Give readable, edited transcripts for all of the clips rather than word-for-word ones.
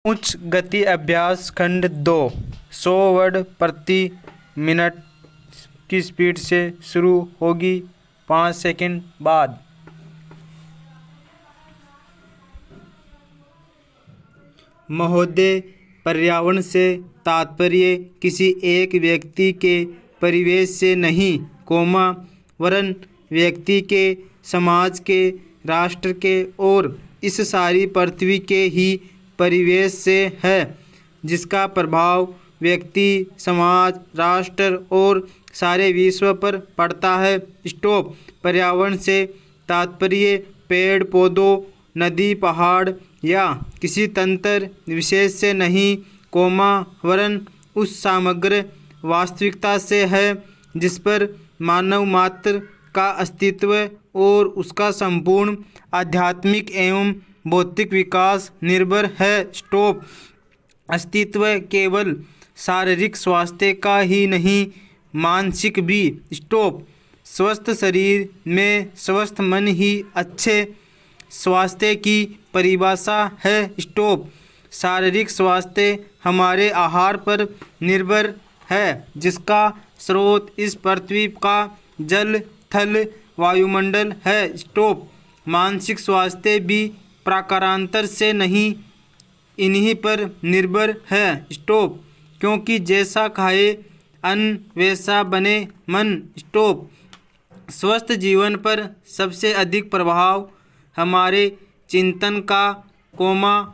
उच्च गति अभ्यास खंड 2 100 वर्ड प्रति मिनट की स्पीड से शुरू होगी 5 सेकंड बाद। महोदय, पर्यावरण से तात्पर्य किसी एक व्यक्ति के परिवेश से नहीं, वरन व्यक्ति के, समाज के, राष्ट्र के और इस सारी पृथ्वी के ही परिवेश से है, जिसका प्रभाव व्यक्ति, समाज, राष्ट्र और सारे विश्व पर पड़ता है। स्टॉप। पर्यावरण से तात्पर्य पेड़ पौधों, नदी, पहाड़ या किसी तंत्र विशेष से नहीं, वरन उस समग्र वास्तविकता से है जिस पर मानव मात्र का अस्तित्व और उसका संपूर्ण आध्यात्मिक एवं भौतिक विकास निर्भर है। स्टॉप। अस्तित्व केवल शारीरिक स्वास्थ्य का ही नहीं, मानसिक भी। स्टॉप। स्वस्थ शरीर में स्वस्थ मन ही अच्छे स्वास्थ्य की परिभाषा है। स्टॉप। शारीरिक स्वास्थ्य हमारे आहार पर निर्भर है, जिसका स्रोत इस पृथ्वी का जल, थल, वायुमंडल है। स्टॉप। मानसिक स्वास्थ्य भी प्रकारांतर से नहीं, इन्हीं पर निर्भर है। स्टॉप। क्योंकि जैसा खाए अन्न वैसा बने मन। स्टॉप। स्वस्थ जीवन पर सबसे अधिक प्रभाव हमारे चिंतन का,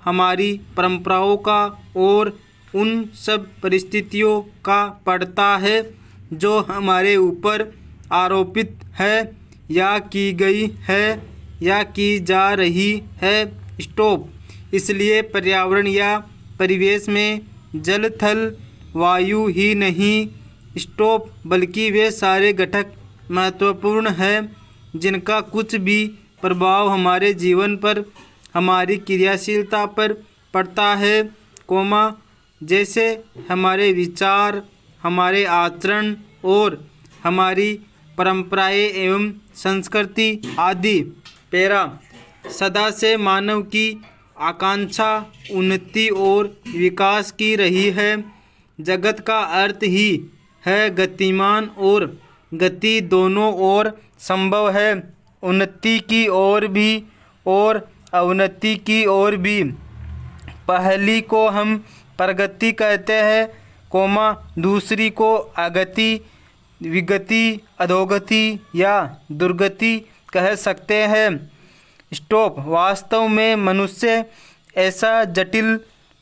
हमारी परंपराओं का और उन सब परिस्थितियों का पड़ता है जो हमारे ऊपर आरोपित है या की गई है या की जा रही है। स्टॉप। इसलिए पर्यावरण या परिवेश में जल, थल, वायु ही नहीं, स्टॉप, बल्कि वे सारे घटक महत्वपूर्ण हैं जिनका कुछ भी प्रभाव हमारे जीवन पर, हमारी क्रियाशीलता पर पड़ता है, जैसे हमारे विचार, हमारे आचरण और हमारी परंपराएं एवं संस्कृति आदि। पैरा। सदा से मानव की आकांक्षा उन्नति और विकास की रही है। जगत का अर्थ ही है गतिमान और गति दोनों ओर संभव है, उन्नति की ओर भी और अवनति की ओर भी। पहली को हम प्रगति कहते हैं, दूसरी को अगति, विगति, अधोगति या दुर्गति कह सकते हैं। स्टॉप। वास्तव में मनुष्य ऐसा जटिल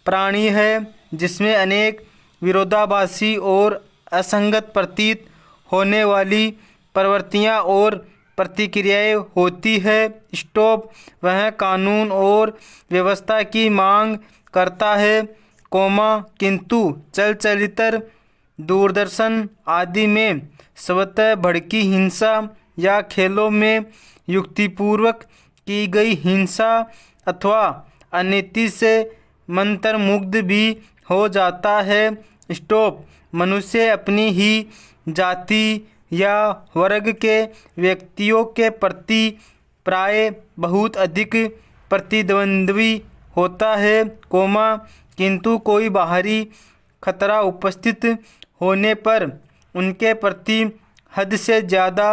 प्राणी है जिसमें अनेक विरोधाभासी और असंगत प्रतीत होने वाली प्रवृत्तियां और प्रतिक्रियाएं होती है। स्टॉप। वह कानून और व्यवस्था की मांग करता है, किंतु चलचित्र, दूरदर्शन आदि में स्वतः भड़की हिंसा या खेलों में युक्तिपूर्वक की गई हिंसा अथवा अनीति से मंत्रमुग्ध भी हो जाता है। स्टॉप। मनुष्य अपनी ही जाति या वर्ग के व्यक्तियों के प्रति प्राय बहुत अधिक प्रतिद्वंद्वी होता है, किंतु कोई बाहरी खतरा उपस्थित होने पर उनके प्रति हद से ज़्यादा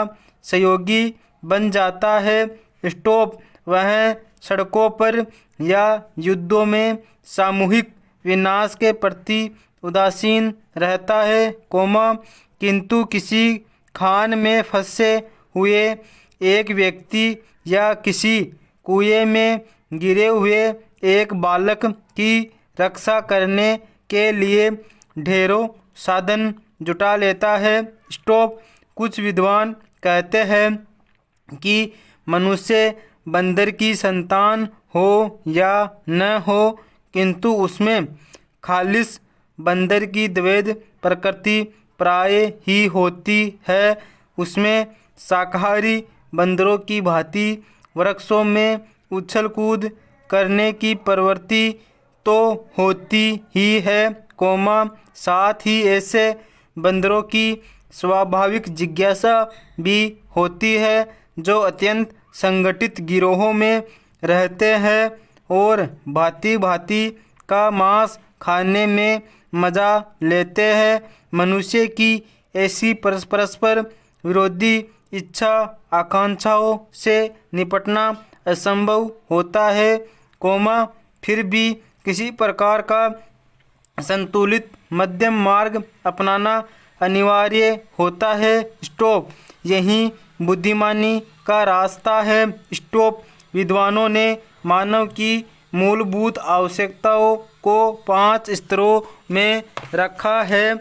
सहयोगी बन जाता है। स्टॉप। वह सड़कों पर या युद्धों में सामूहिक विनाश के प्रति उदासीन रहता है, किंतु किसी खान में फंसे हुए एक व्यक्ति या किसी कुएं में गिरे हुए एक बालक की रक्षा करने के लिए ढेरों साधन जुटा लेता है। स्टॉप। कुछ विद्वान कहते हैं कि मनुष्य बंदर की संतान हो या न हो, किंतु उसमें खालिस बंदर की द्वैध प्रकृति प्राय ही होती है। उसमें शाकाहारी बंदरों की भांति वृक्षों में उछल कूद करने की प्रवृत्ति तो होती ही है, साथ ही ऐसे बंदरों की स्वाभाविक जिज्ञासा भी होती है जो अत्यंत संगठित गिरोहों में रहते हैं और भांति भांति का मांस खाने में मज़ा लेते हैं। मनुष्य की ऐसी परस्पर विरोधी इच्छा आकांक्षाओं से निपटना असंभव होता है, फिर भी किसी प्रकार का संतुलित मध्यम मार्ग अपनाना अनिवार्य होता है। यही बुद्धिमानी का रास्ता है। विद्वानों ने मानव की मूलभूत आवश्यकताओं को 5 स्तरों में रखा है।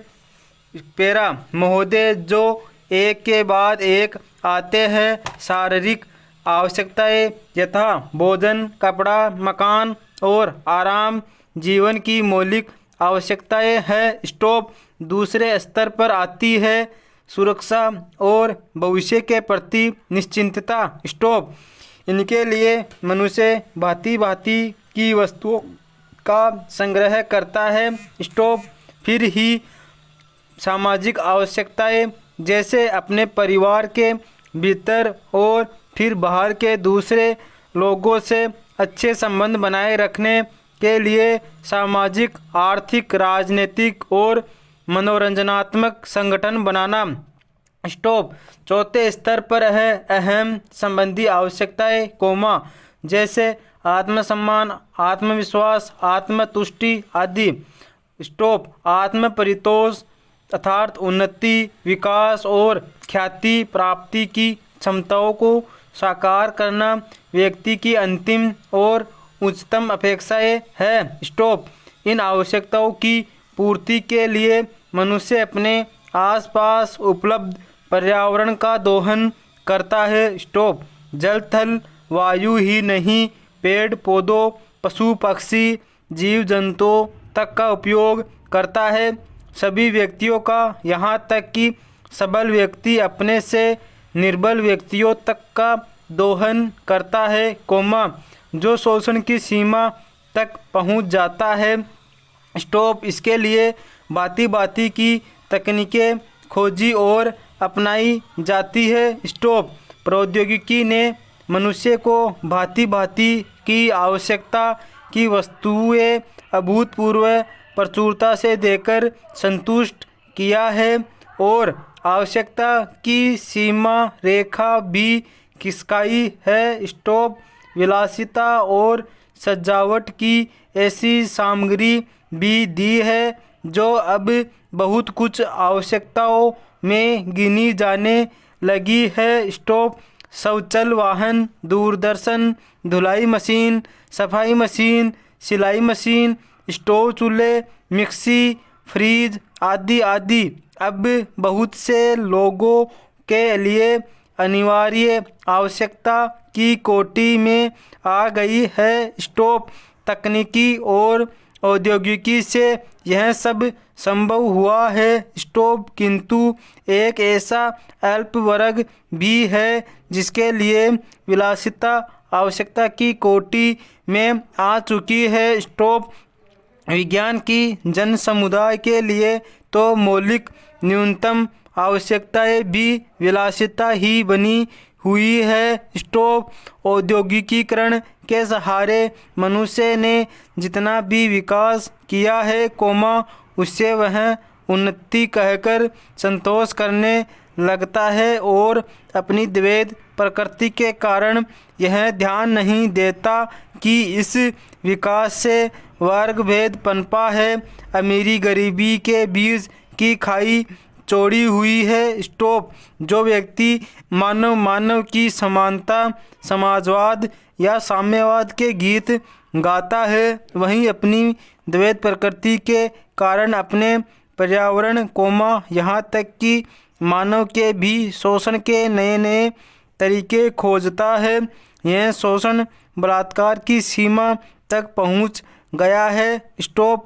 पेरा महोदय, जो एक के बाद एक आते हैं। शारीरिक आवश्यकताएं यथा भोजन, कपड़ा, मकान और आराम जीवन की मौलिक आवश्यकताएं हैं। दूसरे स्तर पर आती है सुरक्षा और भविष्य के प्रति निश्चिंतता। इनके लिए मनुष्य भांति भांति की वस्तुओं का संग्रह करता है। फिर ही सामाजिक आवश्यकताएं जैसे अपने परिवार के भीतर और फिर बाहर के दूसरे लोगों से अच्छे संबंध बनाए रखने के लिए सामाजिक, आर्थिक, राजनीतिक और मनोरंजनात्मक संगठन बनाना। चौथे स्तर पर है अहम संबंधी आवश्यकताएं, जैसे आत्मसम्मान, आत्मविश्वास, आत्मतुष्टि आदि। आत्म परितोष अर्थात उन्नति, विकास और ख्याति प्राप्ति की क्षमताओं को साकार करना व्यक्ति की अंतिम और उच्चतम अपेक्षाएं है। इन आवश्यकताओं की पूर्ति के लिए मनुष्य अपने आसपास उपलब्ध पर्यावरण का दोहन करता है। जल, थल, वायु ही नहीं, पेड़ पौधों, पशु पक्षी, जीव जंतुओं तक का उपयोग करता है। सभी व्यक्तियों का, यहाँ तक कि सबल व्यक्ति अपने से निर्बल व्यक्तियों तक का दोहन करता है, जो शोषण की सीमा तक पहुँच जाता है। इसके लिए भांति भांति की तकनीकें खोजी और अपनाई जाती है। प्रौद्योगिकी ने मनुष्य को भांति भांति की आवश्यकता की वस्तुएं अभूतपूर्व प्रचुरता से देकर संतुष्ट किया है और आवश्यकता की सीमा रेखा भी खिसकाई है। विलासिता और सजावट की ऐसी सामग्री भी दी है जो अब बहुत कुछ आवश्यकताओं में गिनी जाने लगी है। शौचल वाहन, दूरदर्शन, धुलाई मशीन, सफाई मशीन, सिलाई मशीन, स्टोव चूल्हे, मिक्सी, फ्रीज आदि आदि अब बहुत से लोगों के लिए अनिवार्य आवश्यकता की कोटि में आ गई है। तकनीकी और औद्योगिकी से यह सब संभव हुआ है। किंतु एक ऐसा अल्प वर्ग भी है जिसके लिए विलासिता आवश्यकता की कोटि में आ चुकी है। विज्ञान की जन समुदाय के लिए तो मौलिक न्यूनतम आवश्यकताएं भी विलासिता ही बनी हुई है। औद्योगिकीकरण के सहारे मनुष्य ने जितना भी विकास किया है, उससे वह उन्नति कहकर संतोष करने लगता है और अपनी द्वैध प्रकृति के कारण यह ध्यान नहीं देता कि इस विकास से वर्ग भेद पनपा है। अमीरी गरीबी के बीच की खाई चौड़ी हुई है। जो व्यक्ति मानव की समानता, समाजवाद या साम्यवाद के गीत गाता है, वहीं अपनी द्वैत प्रकृति के कारण अपने पर्यावरण, यहाँ तक कि मानव के भी शोषण के नए नए तरीके खोजता है। यह शोषण बलात्कार की सीमा तक पहुँच गया है।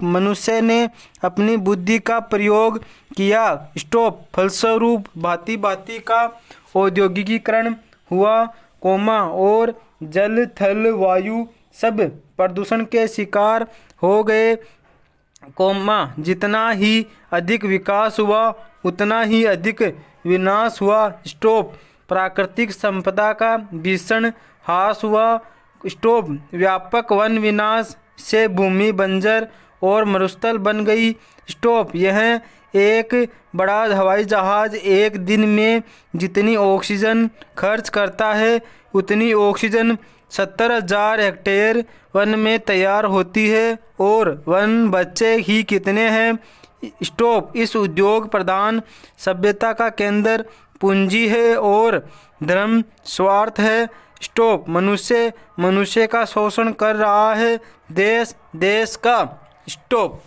मनुष्य ने अपनी बुद्धि का प्रयोग किया। फलस्वरूप भांति भांति का औद्योगिकीकरण हुआ, और जल, थल, वायु सब प्रदूषण के शिकार हो गए, जितना ही अधिक विकास हुआ उतना ही अधिक विनाश हुआ। प्राकृतिक संपदा का भीषण ह्रास हुआ। व्यापक वन विनाश से भूमि बंजर और मरुस्थल बन गई। स्टॉप। यह एक बड़ा हवाई जहाज़ एक दिन में जितनी ऑक्सीजन खर्च करता है उतनी ऑक्सीजन 70,000 हेक्टेयर वन में तैयार होती है, और वन बचे ही कितने हैं? स्टॉप। इस उद्योग प्रधान सभ्यता का केंद्र पूंजी है और धर्म स्वार्थ है। स्टॉप। मनुष्य मनुष्य का शोषण कर रहा है, देश देश का। स्टॉप।